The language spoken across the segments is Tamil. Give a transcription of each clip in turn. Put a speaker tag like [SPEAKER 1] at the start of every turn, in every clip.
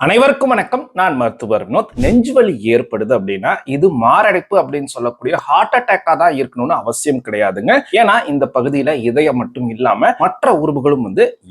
[SPEAKER 1] அனைவருக்கும் வணக்கம். நான் மருத்துவர் வினோத். நெஞ்சுவலி ஏற்படுது அப்படின்னா இது மாரடைப்பு அப்படின்னு சொல்லக்கூடிய ஹார்ட் அட்டாக்கா தான் இருக்கணும்னு அவசியம் கிடையாதுங்க. ஏன்னா இந்த பகுதியில இதயம் மட்டும் இல்லாம மற்ற உறுப்புகளும்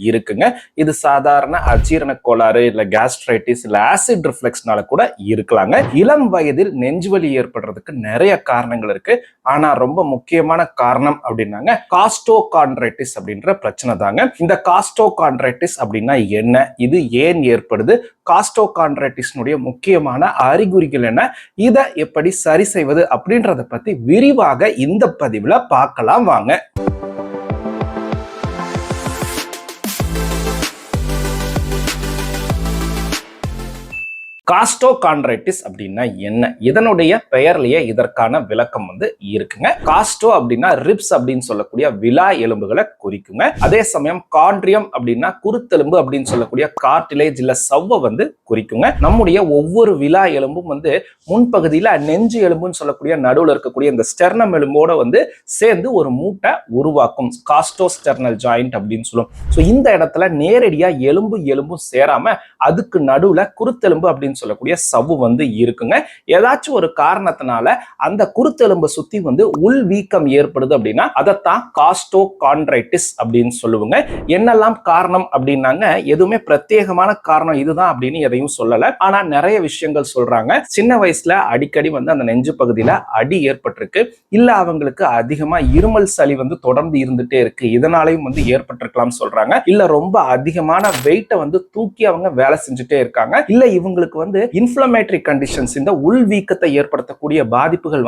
[SPEAKER 1] இருக்குங்க. இது சாதாரண அஜீரண கோளாறு இல்ல கேஸ்ட்ரைட்டிஸ் இல்ல ஆசிட் ரிஃப்ளெக்ஸ்னால கூட இருக்கலாங்க. இளம் வயதில் நெஞ்சுவலி ஏற்படுறதுக்கு நிறைய காரணங்கள் இருக்கு. ஆனா ரொம்ப முக்கியமான காரணம் அப்படின்னாங்க காஸ்டோகாண்ட்ரைட்டிஸ் அப்படின்ற பிரச்சனை தாங்க. இந்த காஸ்டோகாண்ட்ரைட்டிஸ் அப்படின்னா என்ன, இது ஏன் ஏற்படுது, காஸ்டோகாண்ட்ரைட்டிஸ்னுடைய முக்கியமான அறிகுறிகள் என்ன, இதை எப்படி சரி செய்வது அப்படின்றத பத்தி விரிவாக இந்த பதிவுல பார்க்கலாம் வாங்க. காஸ்டோகாண்ட்ரைட்டிஸ் அப்படின்னா என்ன, இதனுடைய பெயர்லயே இதற்கான விளக்கம் இருக்குங்க. காஸ்டோ அப்படின்னா ரிப்ஸ் அப்படின்னு சொல்லக்கூடிய விலா எலும்புகளை குறிக்குங்க. அதே சமயம் காண்ட்ரியம் அப்படின்னா குருத்தெலும்பு அப்படின்னு சொல்லக்கூடிய கார்டிலேஜ் இல்ல சவ்வை குறிக்குங்க. நம்முடைய ஒவ்வொரு விலா எலும்பும் முன்பகுதியில நெஞ்சு எலும்புன்னு சொல்லக்கூடிய நடுவில் இருக்கக்கூடிய இந்த ஸ்டெர்னம் எலும்போட சேர்ந்து ஒரு மூட்டை உருவாக்கும். காஸ்டோஸ்டெர்னல் ஜாயிண்ட் அப்படின்னு சொல்லுவோம். ஸோ இந்த இடத்துல நேரடியா எலும்பும் சேராம அதுக்கு நடுவுல குருத்தெலும்பு அப்படின்னு சொல்லக்கூடிய சவ்வு இருக்குங்க. ஏதாச்சும் ஒரு காரணத்தினால அந்த குருத்தெலும்பை சுத்தி உள் வீக்கம் ஏற்படுது அப்படின்னா அதைத்தான் காஸ்டோகாண்ட்ரைட்டிஸ் அப்படின்னு சொல்லுவாங்க. என்னெல்லாம் காரணம் அப்படின்னாங்க, எதுவுமே பிரத்யேகமான காரணம் இதுதான் அப்படின்னு எதையும் சொல்லல. ஆனா நிறைய விஷயங்கள் சொல்றாங்க. சின்ன வயசுல அடிக்கடி அந்த நெஞ்சு பகுதியில அடி ஏற்பட்டிருக்கு, இல்ல அவங்களுக்கு அதிகமா இருமல் சளி தொடர்ந்து இருந்துட்டே இருக்கு, இதனாலையும் ஏற்பட்டிருக்கலாம் சொல்றாங்க. இல்ல ரொம்ப அதிகமான வெயிட்டை தூக்கி அவங்க வேலை செஞ்சுட்டே இருக்காங்க, இல்ல இவங்களுக்கு இன்ஃப்ளமேட்டரி கண்டிஷன்ஸ், இந்த உள் வீக்கத்தை ஏற்படுத்தக்கூடிய பாதிப்புகள்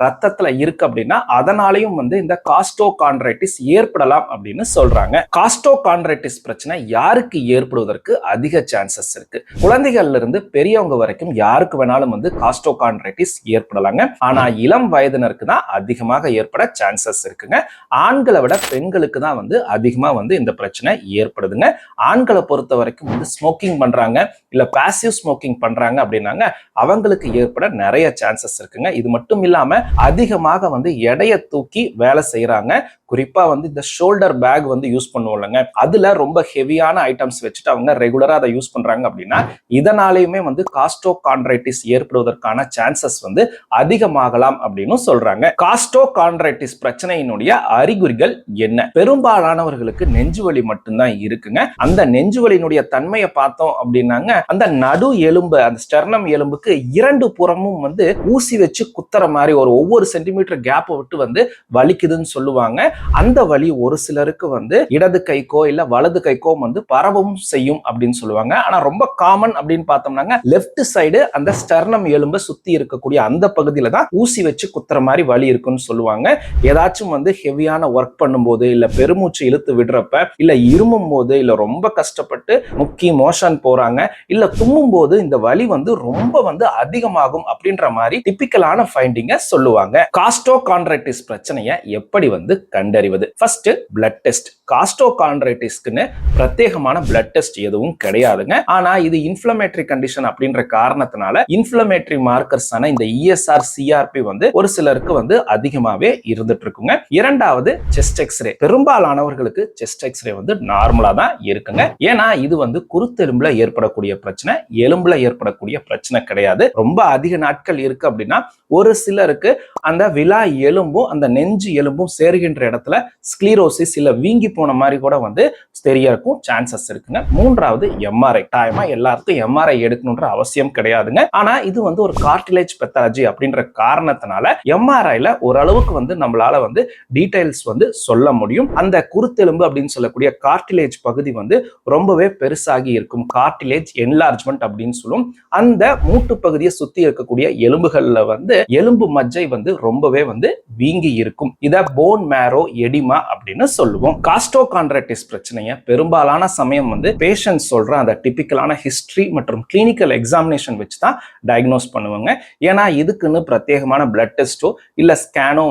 [SPEAKER 1] ரத்தத்துல இருக்கு அப்படின்னா அதனாலையும் இந்த காஸ்டோகாண்ட்ரைட்டிஸ் ஏற்படலாம் அப்படின்னு சொல்றாங்க. காஸ்டோகாண்ட்ரைட்டிஸ் பிரச்சனை யாருக்கு ஏற்படுவதற்கு அதிக சான்சஸ் இருக்கு? குழந்தைகள்ல இருந்து பெரியவங்க வரைக்கும் யாருக்கு வேணாலும் காஸ்டோகாண்ட்ரைட்டிஸ் ஏற்படலாங்க. ஆனா இளம் வயதினருக்கு தான் அதிகமாக ஏற்பட சான்சஸ் இருக்குங்க. ஆண்களை விட பெண்களுக்கு தான் அதிகமா இந்த பிரச்சனை ஏற்படுதுங்க. ஆண்களை பொறுத்த வரைக்கும் ஸ்மோக்கிங் பண்றாங்க, இல்ல பாசிவ் ஸ்மோக்கிங் பண்றாங்க அப்படின்னாங்க அவங்களுக்கு ஏற்பட நிறைய சான்சஸ் இருக்குங்க. இது மட்டும் இல்லாம அதிகமாக எடையை தூக்கி வேலை செய்யறாங்க. குறிப்பா இந்த ஷோல்டர் பேக் யூஸ் பண்ணுவோம்லங்க, அதுல ரொம்ப ஹெவியான ஐட்டம்ஸ் வச்சுட்டு அவங்க ரெகுலரா அதை யூஸ் பண்றாங்க அப்படின்னா இதனாலேயுமே காஸ்டோகாண்ட்ரைட்டிஸ் ஏற்படுவதற்கான சான்சஸ் அதிகமாகலாம் அப்படின்னு சொல்றாங்க. காஸ்டோகாண்ட்ரைட்டிஸ் பிரச்சனையினுடைய அறிகுறிகள் என்ன? பெரும்பாலானவர்களுக்கு நெஞ்சுவலி மட்டும்தான் இருக்குங்க. அந்த நெஞ்சுவலியினுடைய தன்மையை பார்த்தோம் அப்படின்னாங்க, அந்த நடு எலும்பு, அந்த ஸ்டெர்னம் எலும்புக்கு இரண்டு புறமும் ஊசி வச்சு குத்துற மாதிரி ஒவ்வொரு சென்டிமீட்டர் கேப் விட்டு வலிக்குதுன்னு சொல்லுவாங்க. அந்த வலி ஒரு சிலருக்கு இடது கைக்கோ இல்ல வலது கைக்கோ பரவும் செய்யும் அப்படின்னு சொல்லுவாங்க. ஆனா ரொம்ப காமன் அப்படின்னு பார்த்தோம்னாங்க லெஃப்ட் சைடு அந்த ஸ்டெர்னம் எலும்பை சுத்தி இருக்கக்கூடிய அந்த பகுதியில தான் ஊசி வச்சு குத்துற மாதிரி வலி இருக்குன்னு சொல்லுவாங்க. ஏதாச்சும் ஹெவியான ஒர்க் பண்ணும்போது, இல்ல பெருமூச்சு இழுத்து விடுறப்ப, இல்ல இருமும் போது, இல்ல ரொம்ப கஷ்டப்பட்டு முக்கி மோஷன் போறாங்க, இல்ல தும்மும் போது இந்த வலி ரொம்ப அதிகமாகும் அப்படின்ற மாதிரி டிபிக்கலான ஃபைண்டிங்க சொல்லுவாங்க. காஸ்டோகாண்ட்ரைட்டிஸ் பிரச்சனையை எப்படி கண்டறிவது? First blood test. காஸ்டோகாண்ட்ரைட்டிஸ்க்குன்னு பிரத்யேகமான பிளட் டெஸ்ட் எதுவும் கிடையாதுங்க. ஆனா இது இன்ஃப்ளமேட்டரி கண்டிஷன் அப்படின்ற காரணத்தினால இன்ஃப்ளமேட்டரி மார்க்கர்ஸான இந்த ESR CRP ஒரு சிலருக்கு அதிகமாவே இருந்துட்டு இருக்குங்க. இரண்டாவது செஸ்ட் எக்ஸ்ரே. பெரும்பாலானவர்களுக்கு செஸ்ட் எக்ஸ்ரே நார்மலா தான் இருக்குங்க. ஏன்னா இது குருத்தெலும்புல ஏற்படக்கூடிய பிரச்சனை, எலும்புல ஏற்படக்கூடிய பிரச்சனை கிடையாது. ரொம்ப அதிக நாட்கள் இருக்கு அப்படின்னா ஒரு சிலருக்கு அந்த விலா எலும்பும் அந்த நெஞ்சு எலும்பும் சேர்கின்ற இடத்துல ஸ்க்ளீரோசிஸ் இல்ல வீங்கி போன மாதிரி கூட தெரியறதுக்கும் சான்சஸ் இருக்குங்க. மூன்றாவது எம்ஆர்ஐ. டைமா எல்லாருக்கும் எம்ஆர்ஐ எடுக்கணும்ன்ற அவசியம் கிடையாதுங்க. ஆனா இது ஒரு கார்டிலேஜ் பெத்தாலஜி அப்படின்ற காரணத்தினால எம்ஆர்ஐல ஓரளவுக்கு நம்மளால டீடைல்ஸ் சொல்ல முடியும். அந்த குருத்தெலும்பு அப்படின்னு சொல்லக்கூடிய கார்டிலேஜ் பகுதி ரொம்பவே பெருசாகி இருக்கும். கார்டிலேஜ் என்லார்ஜ்மெண்ட் அப்படின்னு சொல்லும். அந்த மூட்டு பகுதியை சுத்தி இருக்கக்கூடிய எலும்புகள்ல எலும்பு மஜ்ஜை ரொம்பவே வீங்கி இருக்கும். இத போன் மேரோ எடிமா அப்படின்னு சொல்லுவோம். காஸ்டோகாண்ட்ரைட்டிஸ் பிரச்சனையை பெரும்பாலான சமயம் பேஷண்ட் சொல்ற அந்த டிபிக்கலான ஹிஸ்டரி மற்றும் கிளினிக்கல் எக்ஸாமினேஷன் வச்சு தான் டயக்னோஸ் பண்ணுவாங்க. ஏன்னா இதுக்குன்னு பிரத்யேகமான பிளட் டெஸ்டோ இல்ல ஸ்கேனோ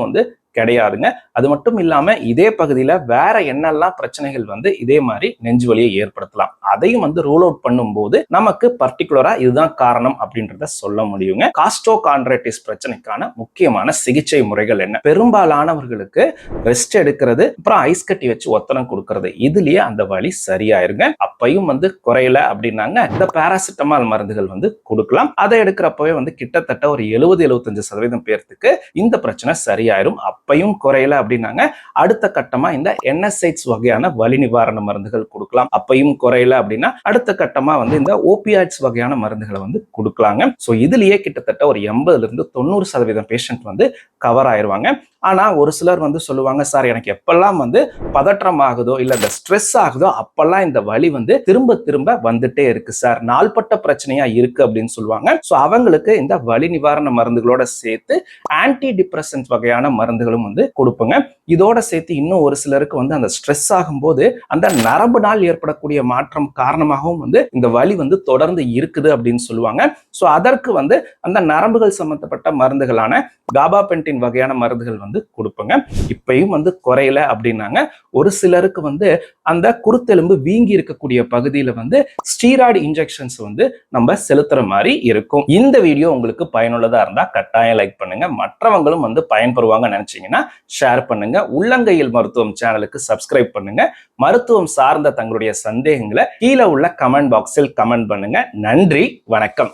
[SPEAKER 1] கிடையாதுங்க. அது மட்டும் இல்லாம இதே பகுதியில வேற என்னெல்லாம் பிரச்சனைகள் வந்து இதே மாதிரி நெஞ்சு வலியை ஏற்படுத்தலாம் அதையும் வந்து ரூல் அவுட் பண்ணும்போது நமக்கு பர்டிகுலரா இதுதான் காரணம் அப்படின்றத சொல்ல முடியுங்க. காஸ்டோகாண்ட்ரைட்டிஸ் பிரச்சனைக்கான முக்கியமான சிகிச்சை முறைகள் என்ன? பெரும்பாலானவர்களுக்கு ரெஸ்ட் எடுக்கிறது, அப்புறம் ஐஸ் கட்டி வச்சு ஒத்தனம் கொடுக்கிறது, இதுலயே அந்த வலி சரியாயிருங்க. அப்பையும் வந்து குறையல அப்படின்னாங்க இந்த பாராசிட்டமால் மருந்துகள் வந்து கொடுக்கலாம். அதை எடுக்கிறப்பவே வந்து கிட்டத்தட்ட ஒரு 70-75% பேர்த்துக்கு இந்த பிரச்சனை சரியாயிரும். அப்பையும் குறையல அப்படின்னாங்க அடுத்த கட்டமா இந்த NSAIDs வகையான வலி நிவாரண மருந்துகள் கொடுக்கலாம். அப்பையும் குறையல அப்படின்னா அடுத்த கட்டமா வந்து இந்த ஓபியாய்ட்ஸ் வகையான மருந்துகளை வந்து கொடுக்கலாங்க. சோ இதுலயே கிட்டத்தட்ட ஒரு 80-90% பேஷண்ட் வந்து கவர் ஆயிருவாங்க. ஆனா ஒரு சிலர் வந்து சொல்லுவாங்க, சார் எனக்கு எப்பெல்லாம் வந்து பதற்றம் ஆகுதோ இல்ல இந்த ஸ்ட்ரெஸ் ஆகுதோ அப்பெல்லாம் இந்த வலி வந்து திரும்ப திரும்ப வந்துட்டே இருக்கு சார், நாள்பட்ட பிரச்சனையா இருக்கு அப்படின்னு சொல்லுவாங்க. சோ அவங்களுக்கு இந்த வலி நிவாரண மருந்துகளோட சேர்த்து ஆன்டி டிப்ரெசன்ட் வகையான மருந்துகளும் வந்து கொடுப்போங்க. இதோட சேர்த்து இன்னும் ஒரு சிலருக்கு வந்து அந்த ஸ்ட்ரெஸ் ஆகும்போது அந்த நரம்புனால் ஏற்படக்கூடிய மாற்றம் காரணமாகவும் வந்து இந்த வலி வந்து தொடர்ந்து இருக்குது அப்படின்னு சொல்லுவாங்க. சோ அதற்கு வந்து அந்த நரம்புகள் சம்பந்தப்பட்ட மருந்துகளான காபாபென்டின் வகையான மருந்துகள் வந்து கொடுப்போங்க. இப்பயும் வந்து குறையல அப்படின்னாங்க ஒரு சிலருக்கு வந்து அந்த குருத்தெலும்பு வீங்கி இருக்கக்கூடிய பகுதியில வந்து ஸ்டீராய்டு இன்ஜெக்ஷன்ஸ் வந்து நம்ம செலுத்துற மாதிரி இருக்கும். இந்த வீடியோ உங்களுக்கு பயனுள்ளதா இருந்தா கட்டாயம் லைக் பண்ணுங்க. மற்றவங்களும் வந்து பயன்பெறுவாங்க நினைச்சீங்கன்னா ஷேர் பண்ணுங்க. உள்ளங்கையில் மருத்துவம் சேனலுக்கு சப்ஸ்கிரைப் பண்ணுங்க. மருத்துவம் சார்ந்த தங்களுடைய சந்தேகங்களை கீழே உள்ள கமெண்ட் பாக்ஸில் கமெண்ட் பண்ணுங்க. நன்றி, வணக்கம்.